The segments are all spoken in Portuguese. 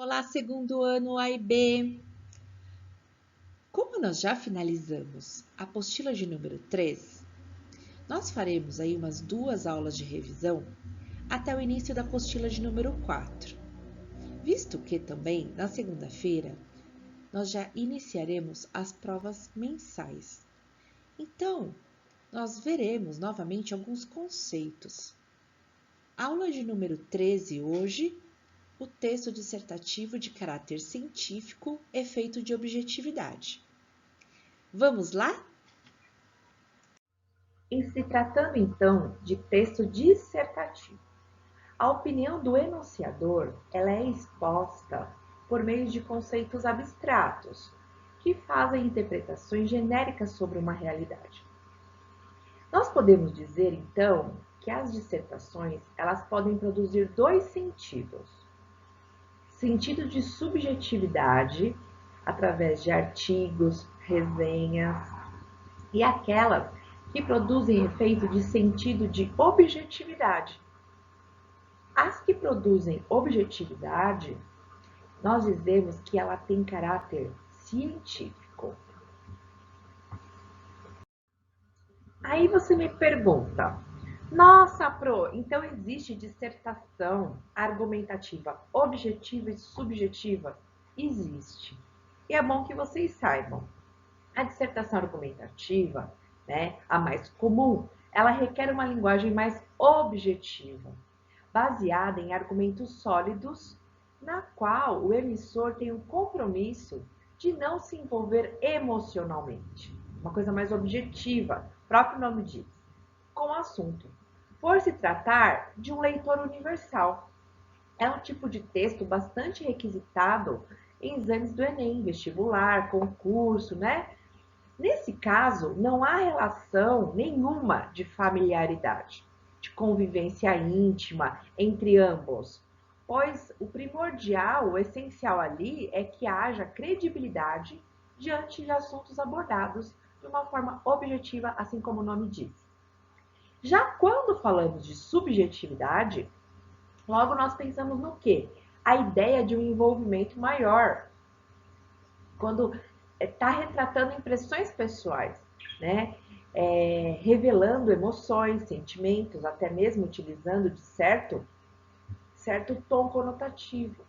Olá, segundo ano A e B. Como nós já finalizamos a apostila de número 3, nós faremos aí umas 2 aulas de revisão até o início da apostila de número 4. Visto que também, na segunda-feira, nós já iniciaremos as provas mensais. Então, nós veremos novamente alguns conceitos. Aula de número 13 hoje, o texto dissertativo de caráter científico, efeito de objetividade. Vamos lá? Em se tratando, então, de texto dissertativo, a opinião do enunciador ela é exposta por meio de conceitos abstratos, que fazem interpretações genéricas sobre uma realidade. Nós podemos dizer, então, que as dissertações elas podem produzir dois sentidos. Sentido de subjetividade, através de artigos, resenhas, e aquelas que produzem efeito de sentido de objetividade. As que produzem objetividade, nós dizemos que ela tem caráter científico. Aí você me pergunta, nossa, Pro, então existe dissertação argumentativa objetiva e subjetiva? Existe. E é bom que vocês saibam. A dissertação argumentativa, a mais comum, ela requer uma linguagem mais objetiva, baseada em argumentos sólidos, na qual o emissor tem o compromisso de não se envolver emocionalmente. Uma coisa mais objetiva, o próprio nome diz, com o assunto. Por se tratar de um leitor universal. É um tipo de texto bastante requisitado em exames do Enem, vestibular, concurso, Nesse caso, não há relação nenhuma de familiaridade, de convivência íntima entre ambos, pois o primordial, o essencial ali é que haja credibilidade diante de assuntos abordados de uma forma objetiva, assim como o nome diz. Já quando falamos de subjetividade, logo nós pensamos no quê? A ideia de um envolvimento maior, quando está retratando impressões pessoais, revelando emoções, sentimentos, até mesmo utilizando de certo tom conotativo.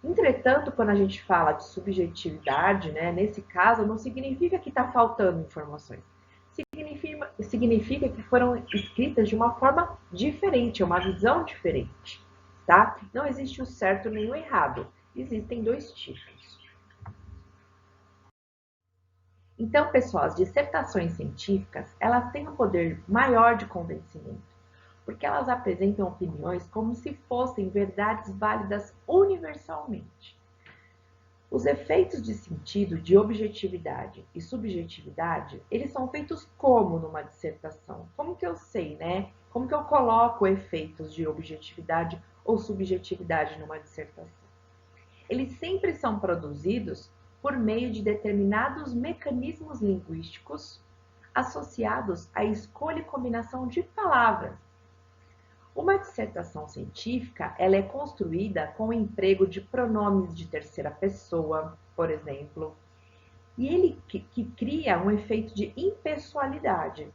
Entretanto, quando a gente fala de subjetividade, nesse caso, não significa que está faltando informações. Significa que foram escritas de uma forma diferente, uma visão diferente, tá? Não existe o certo nem o errado. Existem dois tipos. Então, pessoal, as dissertações científicas, elas têm um poder maior de convencimento, porque elas apresentam opiniões como se fossem verdades válidas universalmente. Os efeitos de sentido, de objetividade e subjetividade, eles são feitos como numa dissertação? Como que eu sei, Como que eu coloco efeitos de objetividade ou subjetividade numa dissertação? Eles sempre são produzidos por meio de determinados mecanismos linguísticos associados à escolha e combinação de palavras. Uma dissertação científica, ela é construída com o emprego de pronomes de terceira pessoa, por exemplo, e ele que cria um efeito de impessoalidade,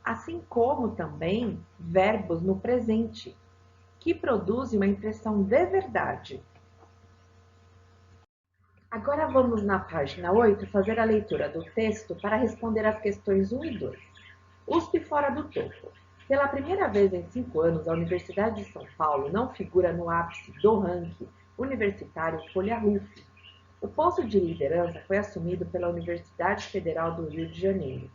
assim como também verbos no presente, que produzem uma impressão de verdade. Agora vamos na página 8 fazer a leitura do texto para responder às questões 1 e 2. USP fora do topo. Pela primeira vez em 5 anos, a Universidade de São Paulo não figura no ápice do ranking universitário Folha RUF. O posto de liderança foi assumido pela Universidade Federal do Rio de Janeiro.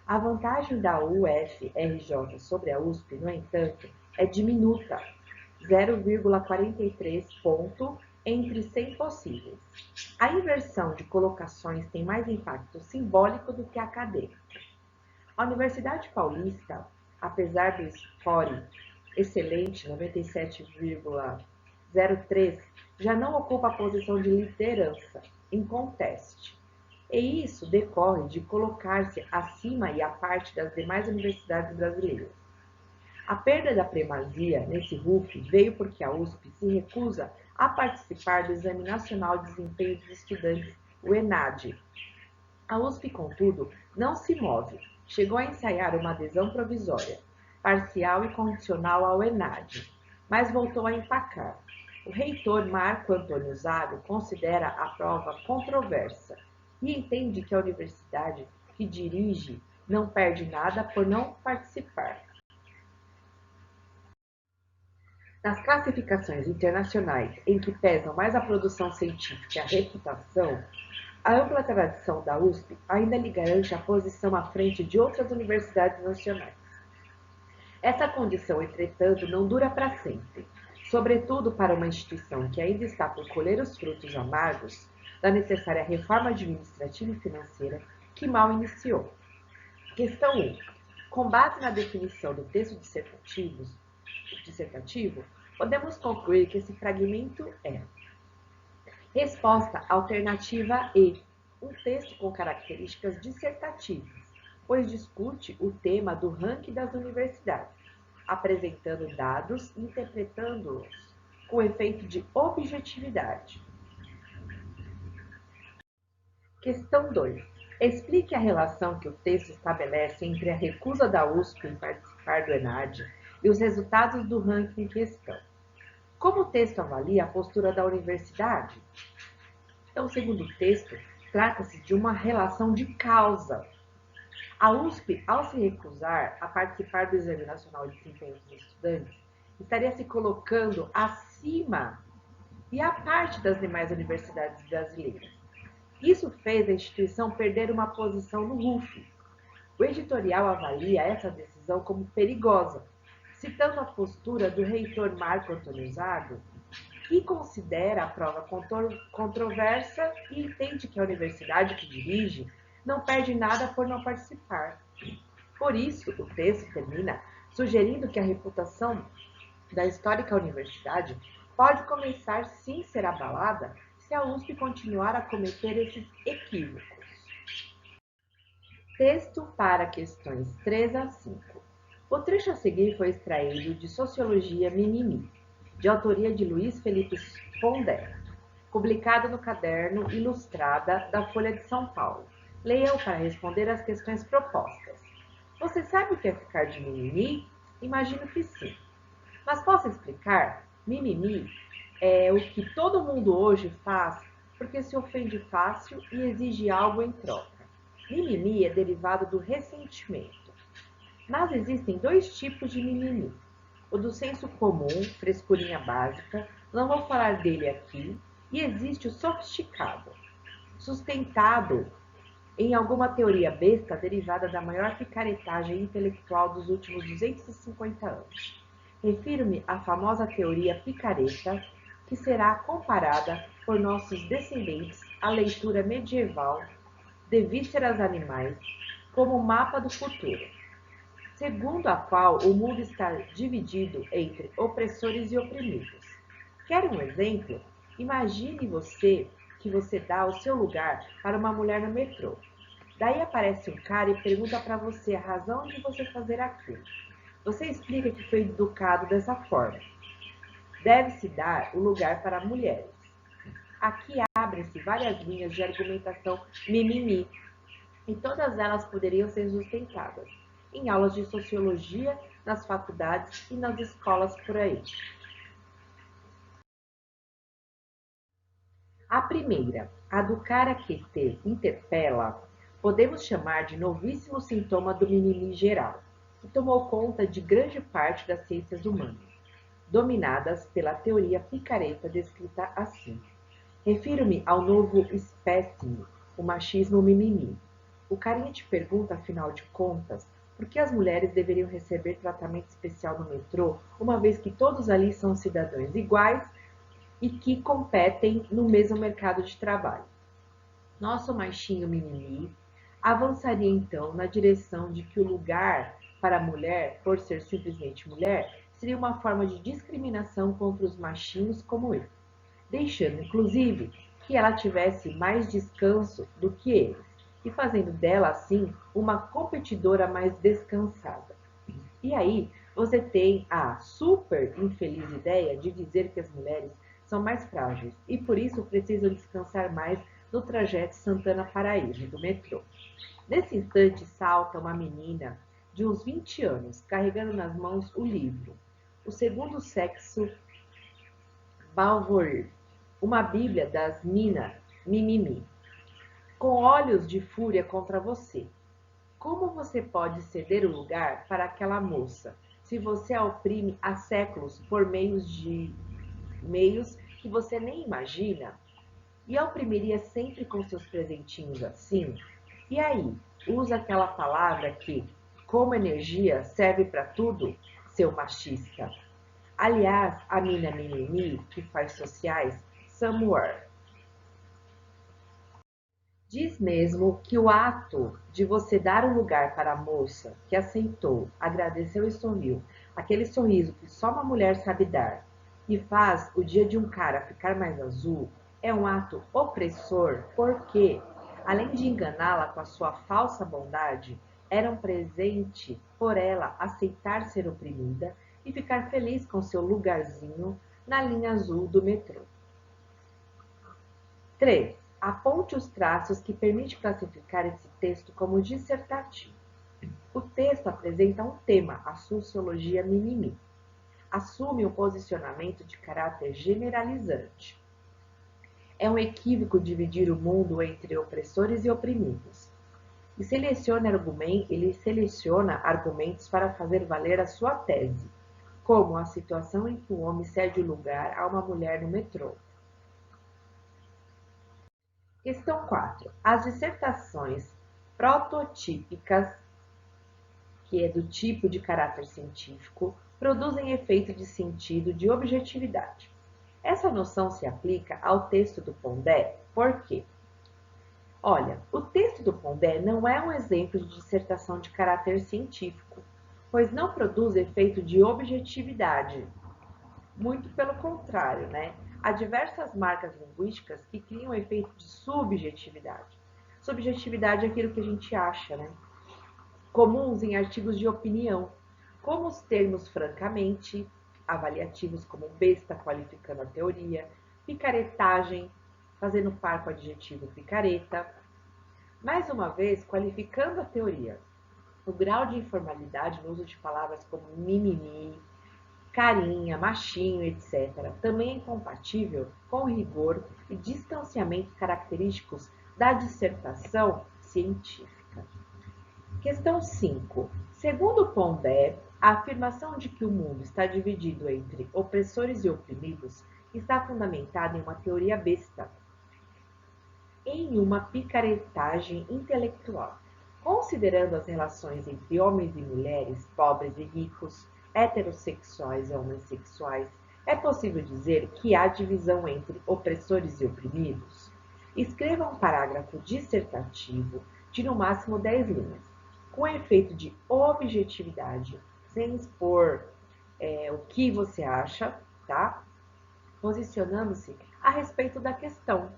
A vantagem da UFRJ sobre a USP, no entanto, é diminuta, 0,43 ponto entre 100 possíveis. A inversão de colocações tem mais impacto simbólico do que acadêmico. A Universidade Paulista, apesar do score excelente, 97,03, já não ocupa a posição de liderança em conteste. E isso decorre de colocar-se acima e à parte das demais universidades brasileiras. A perda da primazia nesse RUF veio porque a USP se recusa a participar do Exame Nacional de Desempenho dos Estudantes, o ENAD. A USP, contudo, não se move. Chegou a ensaiar uma adesão provisória, parcial e condicional ao ENAD, mas voltou a empacar. O reitor Marco Antônio Zago considera a prova controversa e entende que a universidade que dirige não perde nada por não participar. Nas classificações internacionais em que pesam mais a produção científica e a reputação, a ampla tradição da USP ainda lhe garante a posição à frente de outras universidades nacionais. Essa condição, entretanto, não dura para sempre, sobretudo para uma instituição que ainda está por colher os frutos amargos da necessária reforma administrativa e financeira que mal iniciou. Questão 1. Com base na definição do texto dissertativo, podemos concluir que esse fragmento é: resposta alternativa E, um texto com características dissertativas, pois discute o tema do ranking das universidades, apresentando dados e interpretando-os com efeito de objetividade. Questão 2. Explique a relação que o texto estabelece entre a recusa da USP em participar do ENAD e os resultados do ranking em questão. Como o texto avalia a postura da universidade? Então, segundo o texto, trata-se de uma relação de causa. A USP, ao se recusar a participar do Exame Nacional de Desempenho dos Estudantes, estaria se colocando acima e à parte das demais universidades brasileiras. Isso fez a instituição perder uma posição no RUF. O editorial avalia essa decisão como perigosa, citando a postura do reitor Marco Antônio Zago, que considera a prova controversa e entende que a universidade que dirige não perde nada por não participar. Por isso, o texto termina sugerindo que a reputação da histórica universidade pode começar sim a ser abalada se a USP continuar a cometer esses equívocos. Texto para questões 3 a 5. O trecho a seguir foi extraído de Sociologia Mimimi, de autoria de Luiz Felipe Pondé, publicado no caderno Ilustrada da Folha de São Paulo. Leia-o para responder às questões propostas. Você sabe o que é ficar de mimimi? Imagino que sim. Mas posso explicar? Mimimi é o que todo mundo hoje faz porque se ofende fácil e exige algo em troca. Mimimi é derivado do ressentimento. Mas existem dois tipos de mimimi. O do senso comum, frescurinha básica, não vou falar dele aqui, e existe o sofisticado, sustentado em alguma teoria besta derivada da maior picaretagem intelectual dos últimos 250 anos. Refiro-me à famosa teoria picareta, que será comparada por nossos descendentes à leitura medieval de vísceras animais como mapa do futuro, segundo a qual o mundo está dividido entre opressores e oprimidos. Quer um exemplo? Imagine que você dá o seu lugar para uma mulher no metrô. Daí aparece um cara e pergunta para você a razão de você fazer aquilo. Você explica que foi educado dessa forma. Deve-se dar o lugar para mulheres. Aqui abrem-se várias linhas de argumentação mimimi, e todas elas poderiam ser sustentadas em aulas de sociologia, nas faculdades e nas escolas por aí. A primeira, a do cara que te interpela, podemos chamar de novíssimo sintoma do mimimi geral, que tomou conta de grande parte das ciências humanas, dominadas pela teoria picareta descrita assim. Refiro-me ao novo espécime, o machismo mimimi. O carinha te pergunta, afinal de contas, por que as mulheres deveriam receber tratamento especial no metrô, uma vez que todos ali são cidadãos iguais e que competem no mesmo mercado de trabalho. Nosso machinho mimimi avançaria então na direção de que o lugar para a mulher, por ser simplesmente mulher, seria uma forma de discriminação contra os machinhos como eu, deixando inclusive que ela tivesse mais descanso do que eles, e fazendo dela assim uma competidora mais descansada. E aí você tem a super infeliz ideia de dizer que as mulheres são mais frágeis e por isso precisam descansar mais no trajeto Santana-Paraíso do metrô. Nesse instante salta uma menina de uns 20 anos, carregando nas mãos o livro O Segundo Sexo Balvour, uma bíblia das Nina Mimimi, com olhos de fúria contra você. Como você pode ceder o lugar para aquela moça, se você a oprime há séculos por meios que você nem imagina? E a oprimiria sempre com seus presentinhos assim? E aí, usa aquela palavra que, como energia, serve para tudo, seu machista. Aliás, a mina mimimi, que faz sociais, somewhere. Diz mesmo que o ato de você dar o lugar para a moça que aceitou, agradeceu e sorriu, aquele sorriso que só uma mulher sabe dar, e faz o dia de um cara ficar mais azul, é um ato opressor porque, além de enganá-la com a sua falsa bondade, era um presente por ela aceitar ser oprimida e ficar feliz com seu lugarzinho na linha azul do metrô. 3. Aponte os traços que permitem classificar esse texto como dissertativo. O texto apresenta um tema, a sociologia mimimi. Assume um posicionamento de caráter generalizante. É um equívoco dividir o mundo entre opressores e oprimidos. Ele seleciona argumentos para fazer valer a sua tese, como a situação em que o homem cede o lugar a uma mulher no metrô. Questão 4. As dissertações prototípicas, que é do tipo de caráter científico, produzem efeito de sentido de objetividade. Essa noção se aplica ao texto do Pondé, por quê? Olha, o texto do Pondé não é um exemplo de dissertação de caráter científico, pois não produz efeito de objetividade. Muito pelo contrário, né? Há diversas marcas linguísticas que criam efeito de subjetividade. Subjetividade é aquilo que a gente acha, né? Comuns em artigos de opinião, como os termos francamente, avaliativos como besta qualificando a teoria, picaretagem, fazendo par com o adjetivo picareta. Mais uma vez, qualificando a teoria. O grau de informalidade no uso de palavras como mimimi, carinha, machinho, etc., também é incompatível com o rigor e distanciamento característicos da dissertação científica. Questão 5. Segundo Pondé, a afirmação de que o mundo está dividido entre opressores e oprimidos está fundamentada em uma teoria besta, em uma picaretagem intelectual. Considerando as relações entre homens e mulheres, pobres e ricos, heterossexuais e homossexuais, é possível dizer que há divisão entre opressores e oprimidos? Escreva um parágrafo dissertativo de no máximo 10 linhas, com efeito de objetividade, sem expor o que você acha, tá? Posicionando-se a respeito da questão.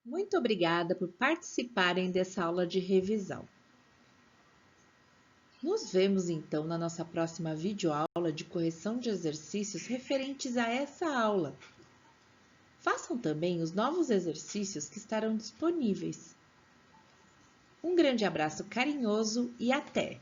Muito obrigada por participarem dessa aula de revisão. Nos vemos então na nossa próxima videoaula de correção de exercícios referentes a essa aula. Façam também os novos exercícios que estarão disponíveis. Um grande abraço carinhoso e até!